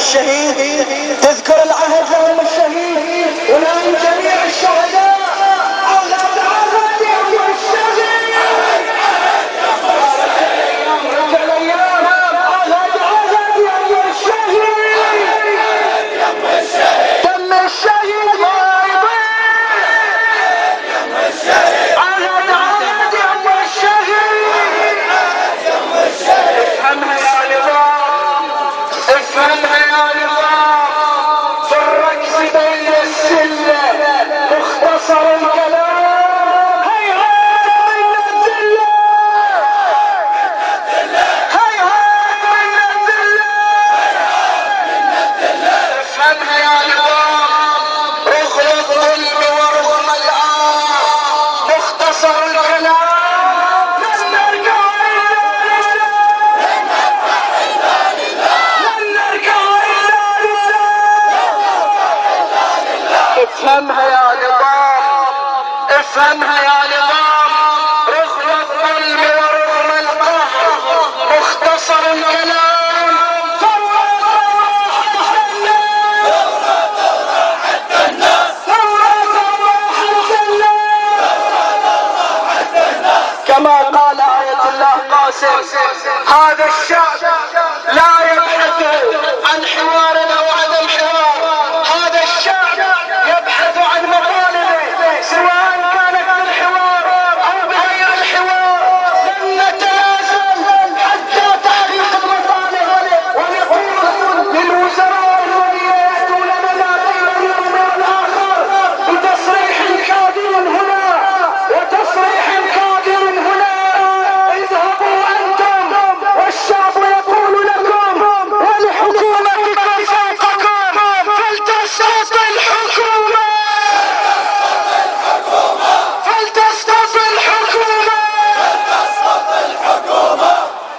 الشهيد، تذكر العهد لهم الشهيد ولهم جميع الشهداء. عهد عهد يا الشهيد، رجل ايام، عهد عهد يا الشهيد، دم الشهيد ما يضيع، عهد عهد يا الشهيد. افهمها يا نظام، افهمها يا نظام، في الركز بين السلة مختصر الكلام. هيهات من الذلة، هيهات من الذلة، افهمها يا نظام، رغم الظلم ورغم الآه مختصر الكلام. افهمها يا نظام، افهمها يا نظام، رغم الظلم ورغم القهر مختصر الكلام. كما قال آية الله قاسم: هذا الشعب لا يبحث عن حوار او عدم حوار، هذا الشعب يبحث عن مطالبه سواء كانت بالحوار او بغير الحوار. لن نتنازل حتى تحقيق المطالب، ونقول للوزراء الذين يأتون لنا بين يوم والآخر بتصريح كاذب هنا وتصريح كاذب هنا: اذهبوا انتم والشعب يقول لكم ولحكومتكم فوقكم فلتسقط الحكومة، فلتسقط الحكومة.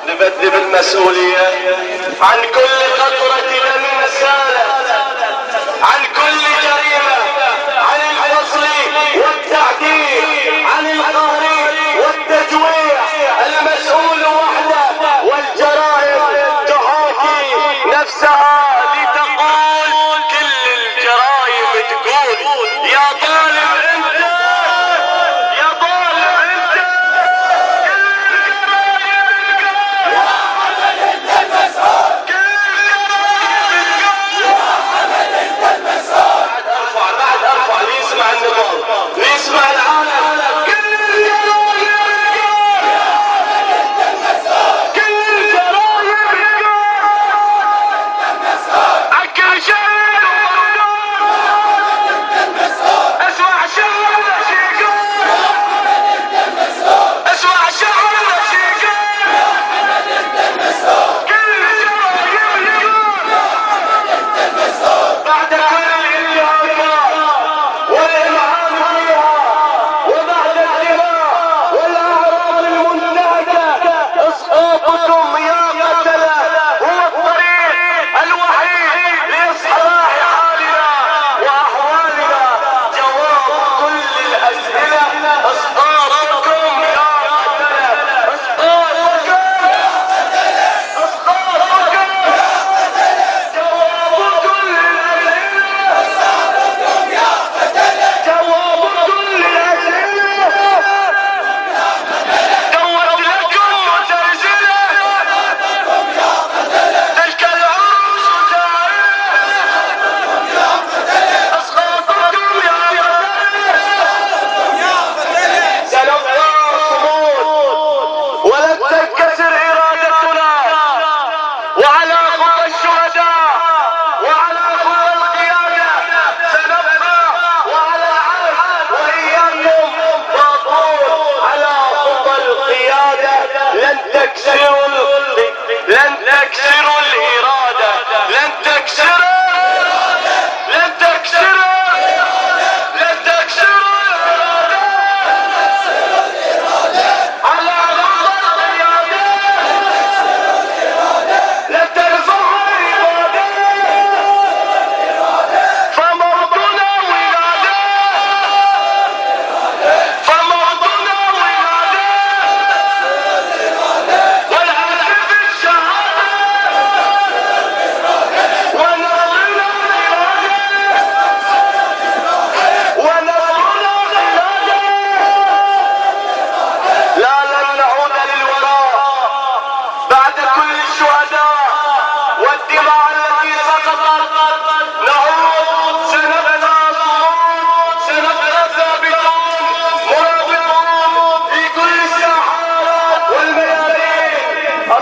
نبذل المسؤولية عن كل قطرة دم سالت، عن كل جريمة، عن الفصل والتعديل، عن القهر والتجويع. المسؤول وحده، والجرائم تحاكي نفسها لتقول، كل الجرائم تقول يا ظالم انت، يا ظالم انت. كل الجرائم تقول يا حمد انت المسؤول، كل الجرائم تقول يا حمد انت المسؤول. بعد ارفع ليسمع النظام، ليسمع العالم. كل الجرائم تقول يا حمد انت المسؤول، كل الجرائم تقول اكل شيء وممنوع، اسمع شعر شيقول، اسمع شعر شيقول، كل الجرائم تقول بعد كل الانتهاكات والإمعان فيها، وبعد الدماء والأعراض المنتهكة، اسقاطكم يا قتلة هو الطريق الوحيد لإصلاح حالنا وأحوالنا. جواب كل الأسئلة اسقاطكم يا قتلة، اسقاطكم، اسقاطكم. جواب كل الأسئلة، جواب كل الأسئلة. دورت لكم وترزلة تلك العروس جائلة، اسقاطكم يا قتلة. سنبقى صمود ولن تنكسر إرادتنا، وعلى خطى الشهداء وعلى خطى القيادة سنبقى، وعلى العهد وإياكم نقول على خطى القيادة. لن تكسروا لن تكسروا الإرادة، لن تكسروا، لن تكسروا، لن تكسروا الإرادة على خطى القيادة، لن ترفعوا الإرادة. فموطنا ولادة، فموطنا ولادة، والعهد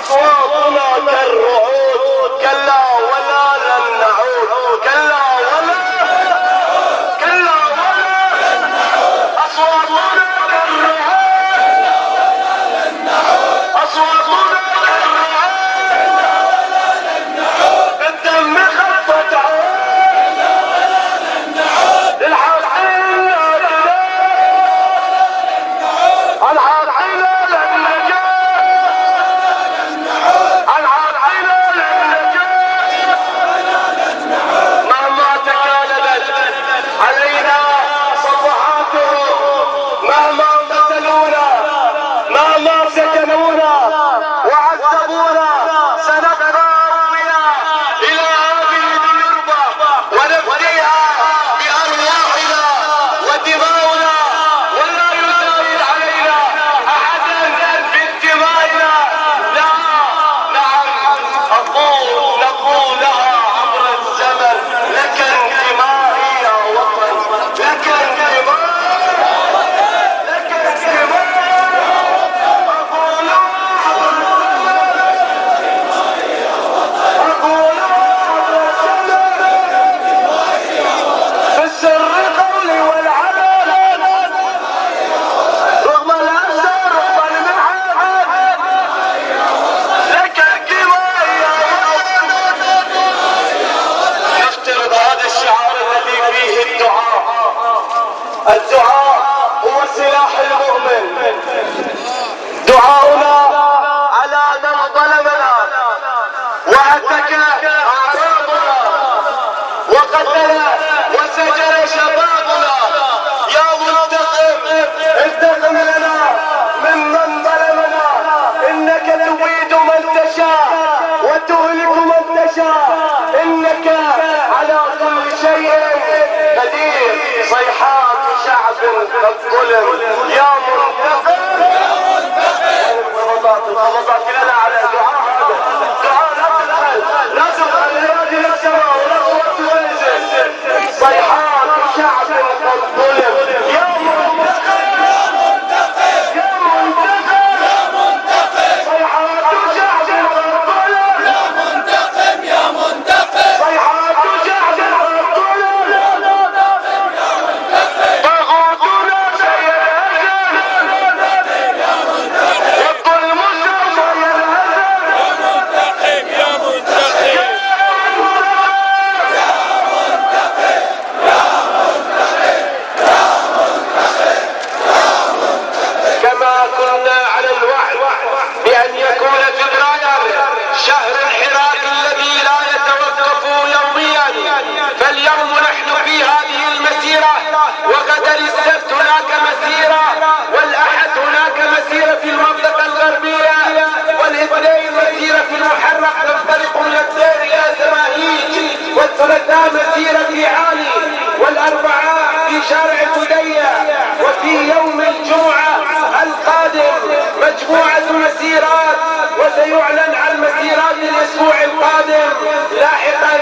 أصواتنا كالرعود كلا ولا لن نعود كلا ولا أصواتنا كالرعود أصواتنا كالرعود بالدم خفت عود للحقين علينا صفحاتهم مهما قتلونا مهما سكنونا وعذبونا سنبقى بنا إلى هذه اليربة ونفديها بأرواحنا ودماؤنا ولا يزايد علينا أحدا بانتمائنا لا نعم نقول لها عبر الزمن لك انتمائي يا وطن لك انتماء لك انتماء أقول في السر قولي والعلن رغم الأسى رغم المحن لك انتماء يا وطن. نفترض هذا الشعار الذي فيه الدعاء هو سلاح المؤمن. دعاؤنا على من ظلمنا وهتك أعراضنا وقتل وسجن شبابنا يا منتقم انتقم لنا ممن ظلمنا إنك تبيد من تشاء وتهلك من تشاء إنك على كل شيء قدير. صيحات شعب قد ظلم يا منتقم وضعت لنا على دعاء لا تدخل الأيادي للسماء ولا صوت تنزل. صيحات شعب قد ظلم يا منتقم يا منتقم صيحات شعب قد ظلم يا منتقم صيحات شعب قد ظلم طاغوتنا سينهزم والظلم سوف كما كنا على الوعد بأن يكون فبراير شهر الحراك الذي لا يتوقف يوميا، فاليوم نحن في هذه المسيرة، وغدا السبت هناك مسيرة، والأحد هناك مسيرة في المنطقة الغربية، والاثنين مسيرة في المحرق تنطلق من الدير إلى زماهيج، والثلاثاء مسيرة في عالي، والأربعاء في شارع الهدية، وفي يوم الجمعة القادم مجموعة مسيرات، وسيعلن عن مسيرات الأسبوع القادم لاحقا